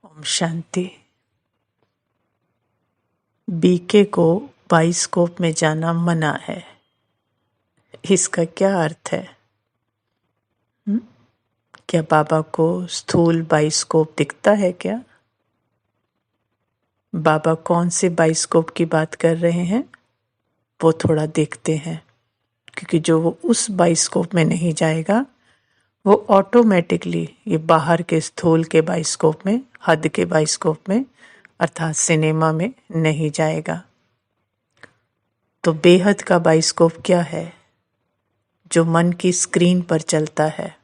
Om Shanti. BK को bioscope में जाना मना है, इसका क्या अर्थ है? क्या बाबा को स्थूल बाइस्कोप दिखता है क्या? बाबा कौन से बाइस्कोप की बात कर रहे हैं वो थोड़ा देखते हैं, क्योंकि जो वो उस बाइस्कोप में नहीं जाएगा वो ऑटोमेटिकली ये बाहर के स्थूल के बाइस्कोप में, हद के बाइस्कोप में अर्थात सिनेमा में नहीं जाएगा। तो बेहद का बाइस्कोप क्या है? जो मन की स्क्रीन पर चलता है।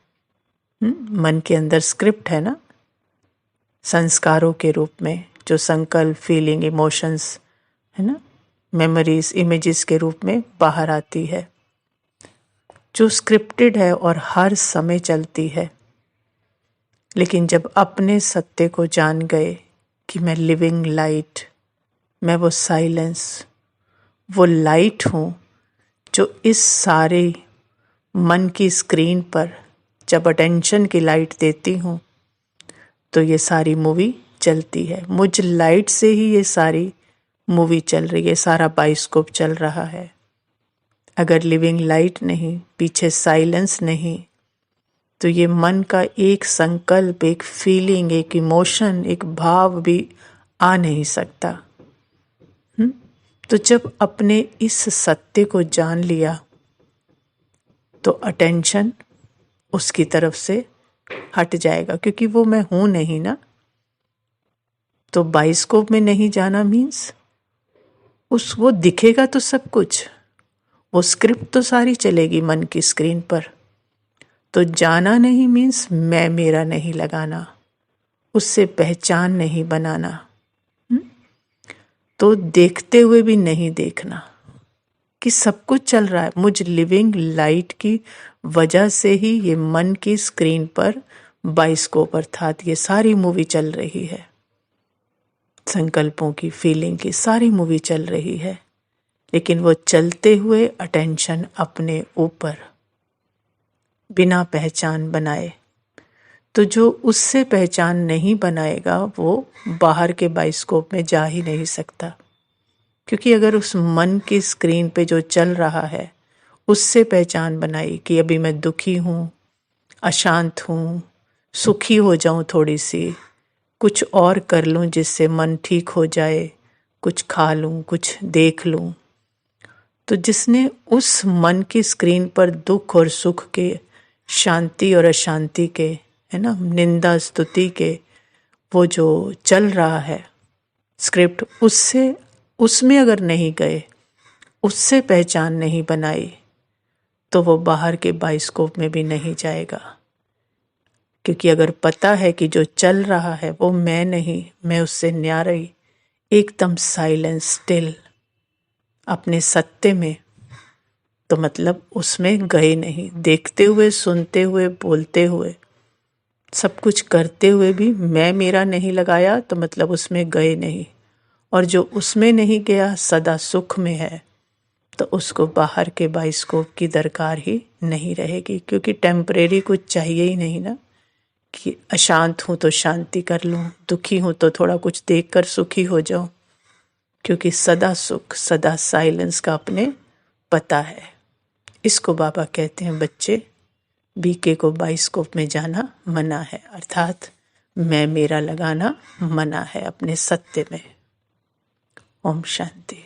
मन के अंदर स्क्रिप्ट है ना, संस्कारों के रूप में जो संकल्प, फीलिंग, इमोशंस है ना, मेमोरीज, इमेजेस के रूप में बाहर आती है, जो स्क्रिप्टेड है और हर समय चलती है। लेकिन जब अपने सत्य को जान गए कि मैं लिविंग लाइट, मैं वो साइलेंस, वो लाइट हूँ जो इस सारे मन की स्क्रीन पर जब अटेंशन की लाइट देती हूँ तो ये सारी मूवी चलती है। मुझ लाइट से ही ये सारी मूवी चल रही है, सारा बाइस्कोप चल रहा है। अगर लिविंग लाइट नहीं, पीछे साइलेंस नहीं, तो ये मन का एक संकल्प, एक फीलिंग, एक इमोशन, एक भाव भी आ नहीं सकता। तो जब अपने इस सत्य को जान लिया तो अटेंशन उसकी तरफ से हट जाएगा, क्योंकि वो मैं हूं नहीं ना। तो बाइस्कोप में नहीं जाना मीन्स वो दिखेगा तो सब कुछ, वो स्क्रिप्ट तो सारी चलेगी मन की स्क्रीन पर। तो जाना नहीं मीन्स मैं मेरा नहीं लगाना, उससे पहचान नहीं बनाना। तो देखते हुए भी नहीं देखना कि सब कुछ चल रहा है। मुझ लिविंग लाइट की वजह से ही ये मन की स्क्रीन पर बाइस्कोप अर्थात ये सारी मूवी चल रही है, संकल्पों की, फीलिंग की सारी मूवी चल रही है। लेकिन वो चलते हुए अटेंशन अपने ऊपर बिना पहचान बनाए। तो जो उससे पहचान नहीं बनाएगा वो बाहर के बाइस्कोप में जा ही नहीं सकता, क्योंकि अगर उस मन की स्क्रीन पे जो चल रहा है उससे पहचान बनाई कि अभी मैं दुखी हूँ, अशांत हूँ, सुखी हो जाऊँ, थोड़ी सी कुछ और कर लूँ जिससे मन ठीक हो जाए, कुछ खा लूँ, कुछ देख लूँ। तो जिसने उस मन की स्क्रीन पर दुख और सुख के, शांति और अशांति के, है ना, निंदा स्तुति के, वो जो चल रहा है स्क्रिप्ट, उसमें अगर नहीं गए, उससे पहचान नहीं बनाई, तो वो बाहर के बाइस्कोप में भी नहीं जाएगा। क्योंकि अगर पता है कि जो चल रहा है वो मैं नहीं, मैं उससे न्यारी, एकदम साइलेंस, स्टिल अपने सत्य में, तो मतलब उसमें गए नहीं। देखते हुए, सुनते हुए, बोलते हुए, सब कुछ करते हुए भी मैं मेरा नहीं लगाया, तो मतलब उसमें गए नहीं। और जो उसमें नहीं गया सदा सुख में है, तो उसको बाहर के बाइस्कोप की दरकार ही नहीं रहेगी। क्योंकि टेम्परेरी कुछ चाहिए ही नहीं ना, कि अशांत हूँ तो शांति कर लूँ, दुखी हूँ तो थोड़ा कुछ देखकर सुखी हो जाऊँ। क्योंकि सदा सुख, सदा साइलेंस का अपने पता है। इसको बाबा कहते हैं बच्चे, बीके को बाइस्कोप में जाना मना है, अर्थात मैं मेरा लगाना मना है अपने सत्य में। ओम शांति।